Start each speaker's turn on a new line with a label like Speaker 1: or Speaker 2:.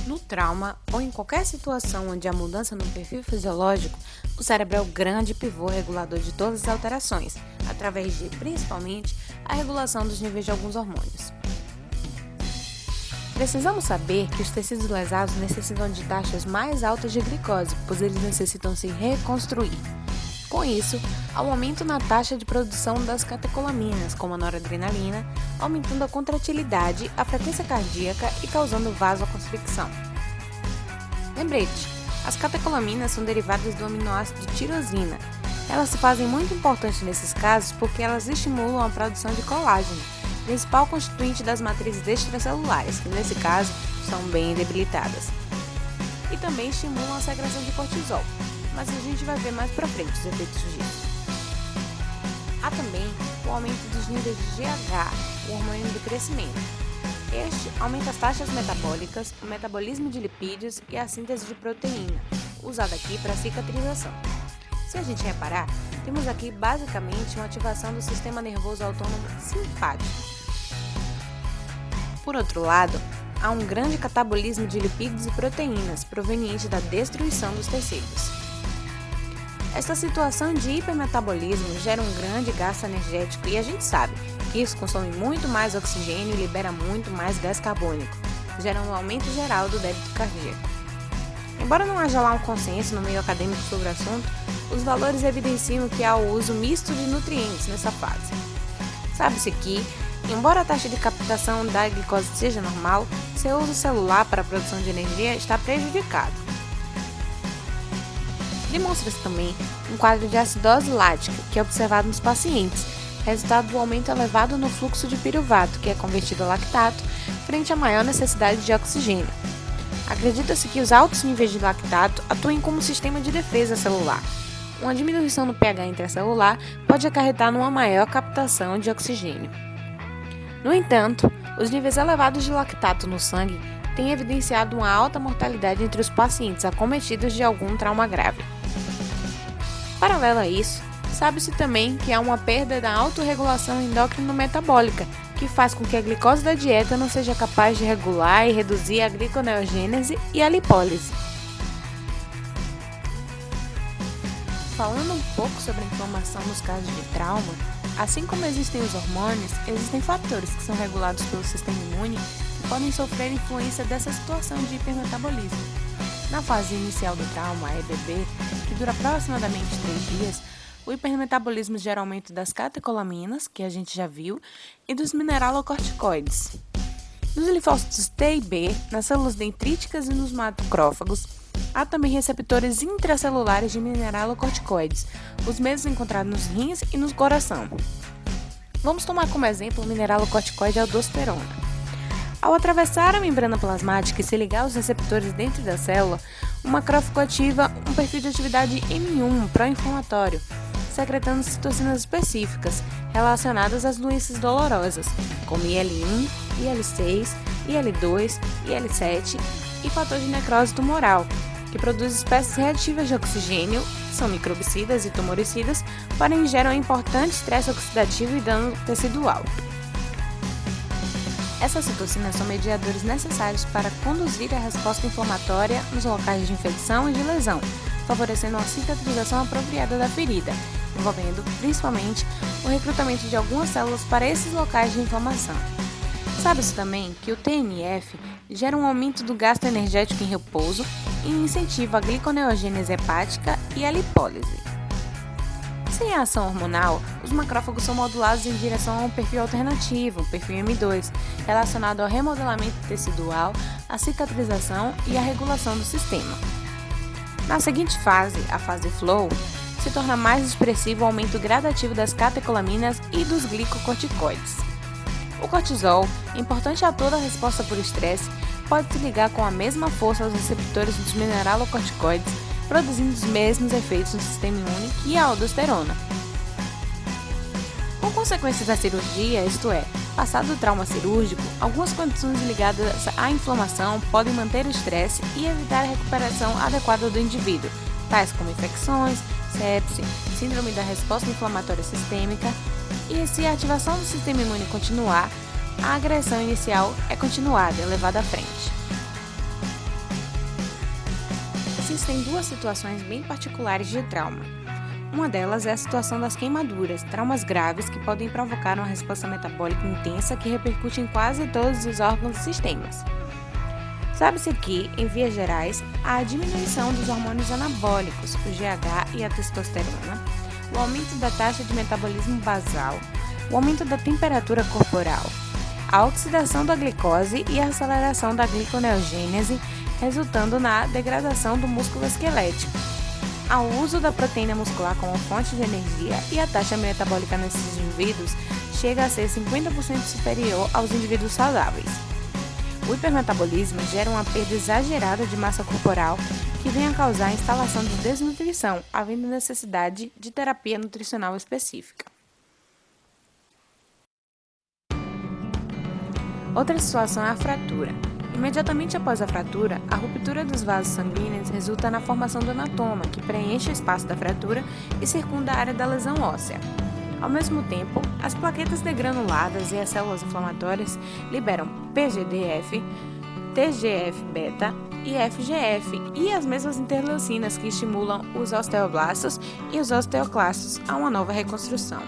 Speaker 1: No trauma ou em qualquer situação onde há mudança no perfil fisiológico, o cérebro é o grande pivô regulador de todas as alterações, através de, principalmente, a regulação dos níveis de alguns hormônios. Precisamos saber que os tecidos lesados necessitam de taxas mais altas de glicose, pois eles necessitam se reconstruir. Com isso, há um aumento na taxa de produção das catecolaminas, como a noradrenalina, aumentando a contratilidade, a frequência cardíaca e causando vasoconstricção. Lembrete, as catecolaminas são derivadas do aminoácido tirosina. Elas se fazem muito importantes nesses casos porque elas estimulam a produção de colágeno, principal constituinte das matrizes extracelulares, que nesse caso são bem debilitadas. E também estimulam a secreção de cortisol, mas a gente vai ver mais pra frente os efeitos disso. Há também o aumento dos níveis de GH, o hormônio do crescimento. Este aumenta as taxas metabólicas, o metabolismo de lipídios e a síntese de proteína, usada aqui para cicatrização. Se a gente reparar, temos aqui basicamente uma ativação do sistema nervoso autônomo simpático. Por outro lado, há um grande catabolismo de lipídios e proteínas proveniente da destruição dos tecidos. Essa situação de hipermetabolismo gera um grande gasto energético e a gente sabe que isso consome muito mais oxigênio e libera muito mais gás carbônico, gerando um aumento geral do débito cardíaco. Embora não haja lá um consenso no meio acadêmico sobre o assunto, os valores evidenciam que há o uso misto de nutrientes nessa fase. Sabe-se que, embora a taxa de captação da glicose seja normal, seu uso celular para a produção de energia está prejudicado. Demonstra-se também um quadro de acidose lática, que é observado nos pacientes, resultado do aumento elevado no fluxo de piruvato, que é convertido a lactato, frente à maior necessidade de oxigênio. Acredita-se que os altos níveis de lactato atuem como sistema de defesa celular. Uma diminuição no pH intracelular pode acarretar numa maior captação de oxigênio. No entanto, os níveis elevados de lactato no sangue têm evidenciado uma alta mortalidade entre os pacientes acometidos de algum trauma grave. Paralelo a isso, sabe-se também que há uma perda da autorregulação endócrino-metabólica, que faz com que a glicose da dieta não seja capaz de regular e reduzir a gliconeogênese e a lipólise. Falando um pouco sobre a inflamação nos casos de trauma, assim como existem os hormônios, existem fatores que são regulados pelo sistema imune que podem sofrer influência dessa situação de hipermetabolismo. Na fase inicial do trauma, EBB, que dura aproximadamente 3 dias, o hipermetabolismo gera aumento das catecolaminas, que a gente já viu, e dos mineralocorticoides. Nos linfócitos T e B, nas células dendríticas e nos macrófagos, há também receptores intracelulares de mineralocorticoides, os mesmos encontrados nos rins e no coração. Vamos tomar como exemplo o mineralocorticoide aldosterona. Ao atravessar a membrana plasmática e se ligar aos receptores dentro da célula, o macrófago ativa um perfil de atividade M1 pró-inflamatório, secretando citocinas específicas relacionadas às doenças dolorosas, como IL-1, IL-6, IL-2, IL-7 e fator de necrose tumoral, que produz espécies reativas de oxigênio, são microbicidas e tumoricidas, porém geram importante estresse oxidativo e dano tecidual. Essas citocinas são mediadores necessários para conduzir a resposta inflamatória nos locais de infecção e de lesão, favorecendo a cicatrização apropriada da ferida, envolvendo principalmente o recrutamento de algumas células para esses locais de inflamação. Sabe-se também que o TNF gera um aumento do gasto energético em repouso e incentiva a gliconeogênese hepática e a lipólise. Sem a ação hormonal, os macrófagos são modulados em direção a um perfil alternativo, o perfil M2, relacionado ao remodelamento tecidual, à cicatrização e à regulação do sistema. Na seguinte fase, a fase flow, se torna mais expressivo o aumento gradativo das catecolaminas e dos glicocorticoides. O cortisol, importante a toda a resposta por estresse, pode se ligar com a mesma força aos receptores dos mineralocorticoides, produzindo os mesmos efeitos no sistema imune que a aldosterona. Com consequências da cirurgia, isto é, passado o trauma cirúrgico, algumas condições ligadas à inflamação podem manter o estresse e evitar a recuperação adequada do indivíduo, tais como infecções, sepse, síndrome da resposta inflamatória sistêmica, e se a ativação do sistema imune continuar, a agressão inicial é continuada e levada à frente. existem duas situações bem particulares de trauma. Uma delas é a situação das queimaduras, traumas graves que podem provocar uma resposta metabólica intensa que repercute em quase todos os órgãos e sistemas. Sabe-se que, em vias gerais, há a diminuição dos hormônios anabólicos, o GH e a testosterona, o aumento da taxa de metabolismo basal, o aumento da temperatura corporal, a oxidação da glicose e a aceleração da gliconeogênese, resultando na degradação do músculo esquelético, ao uso da proteína muscular como fonte de energia, e a taxa metabólica nesses indivíduos chega a ser 50% superior aos indivíduos saudáveis. O hipermetabolismo gera uma perda exagerada de massa corporal que vem a causar a instalação de desnutrição, havendo necessidade de terapia nutricional específica. Outra situação é a fratura. Imediatamente após a fratura, a ruptura dos vasos sanguíneos resulta na formação do hematoma, que preenche o espaço da fratura e circunda a área da lesão óssea. Ao mesmo tempo, as plaquetas degranuladas e as células inflamatórias liberam PGDF, TGF-beta e FGF e as mesmas interleucinas que estimulam os osteoblastos e os osteoclastos a uma nova reconstrução.